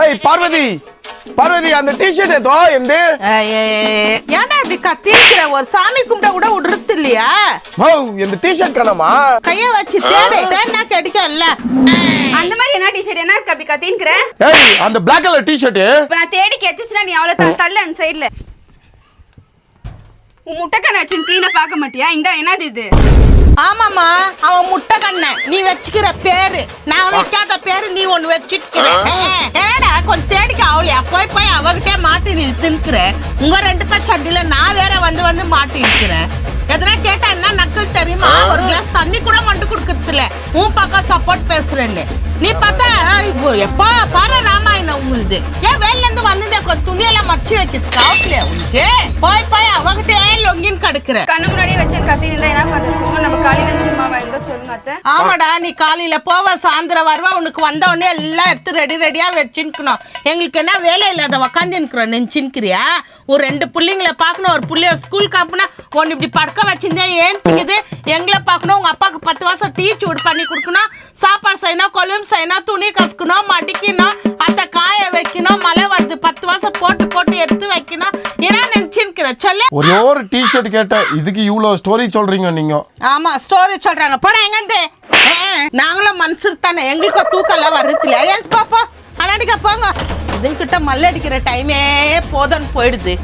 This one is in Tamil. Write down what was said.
ஏய் பார்வதி பார்வதி அந்த டி-ஷர்ட் ஏதோ எந்த ஏன்டா இப்படி கத்திக்கிற? ஒரு சாமி கும்பிட கூட விடுறது இல்லையா? இந்த டி-ஷர்ட் காணோமா? கைய வச்சு தேடினா கிடைக்கல. அந்த மாதிரி என்ன டி-ஷர்ட் என்ன இருக்கு அப்படி கத்தின்கிற? ஏய் அந்த Black கலர் டி-ஷர்ட் இப்ப நான் தேடி கேச்சுனா நீ அவ்வளவு தள்ள அந்த சைடுல உன் முட்டைக்கண்ண வச்சு க்ளீனா பார்க்க மாட்டியா? இந்த என்னது இது? ஆமாமா அவன் முட்டை கண்ண நீ வச்சுக்கிற பேரு, நான் வைக்காத பேரு நீ ஒண்ணு வச்சுக்கிற. ஏடா கொஞ்சம் தேடிக்க அவளையா? போய் அவகிட்டே மாட்டி நீ தின்னுக்கிற. உங்க 2 பேர் சண்டில நான் வேற வந்து மாட்டி இருக்கிறேன். எதனா கேட்டா என்ன நக்கல் தெரியுமா? ஒரு கிளாஸ் தண்ணி கூட மண்டு குடுக்கறதுல உன் பக்கம் சப்போர்ட் பேசுறேன்னு நீ பார்த்தா எப்போ பாரு ராமாயணம் உங்களுது. ஏன் வேலைல இருந்து வந்ததே கொஞ்சம் துணியெல்லாம் மடிச்சு வைக்கிறது காவட்லையா உனக்கு? போய் அவகிட்டே லொங்கின்னு கடுக்குற. கண்ணு முன்னாடியே வச்சு கத்தி இருந்தா என்ன பண்ணுச்சு? நம்ம காலையில இருந்து சும்மாவா இருந்தா சொல்லுங்க அத்தை. ஆமாடா நீ காலையில போவ சாயந்தரம் வருவா, உனக்கு வந்த உடனே எல்லாம் எடுத்து ரெடியா வச்சுக்கணும். எங்களுக்கு என்ன வேலை இல்லாத உக்காந்து இருக்கிறோம் நினைச்சுக்கிறியா? ஒரு 2 பிள்ளைங்களை பார்க்கணும், ஒரு பிள்ளைய ஸ்கூல் காப்புனா ஒன்று இப்படி படுக்க வச்சிருந்தா ஏன்ச்சுக்குது. எங்களை பார்க்கணும், உங்க அப்பாவுக்கு 10 வருஷம் டீ சூடு பண்ணி கொடுக்கணும், சாப்பாடு செய்யணும், கொழும்பு செய்யணும், துணி கசுக்கணும், மடிக்கணும், அத்தை காய வைக்கணும், மழை வந்து 10 வருஷம் போட்டு எடுத்து வைக்கணும். என்ன நினைச்சுக்கிற சொல்லு? ஒரே ஒரு டி-ஷர்ட் கேட்டேன், இதுக்கு இவ்வளவு ஸ்டோரி சொல்றீங்க நீங்க? ஆமா ஸ்டோரி சொல்றாங்க. போட எங்க நாங்களும் மனசு தானே, எங்களுக்கு தூக்கெல்லாம் வருது இல்லையா? ஏன் பாப்பா அண்ணாடிக்கா போங்க. இதுங்கிட்ட மல்லடிக்கிற டைமே போதுன்னு போயிடுது.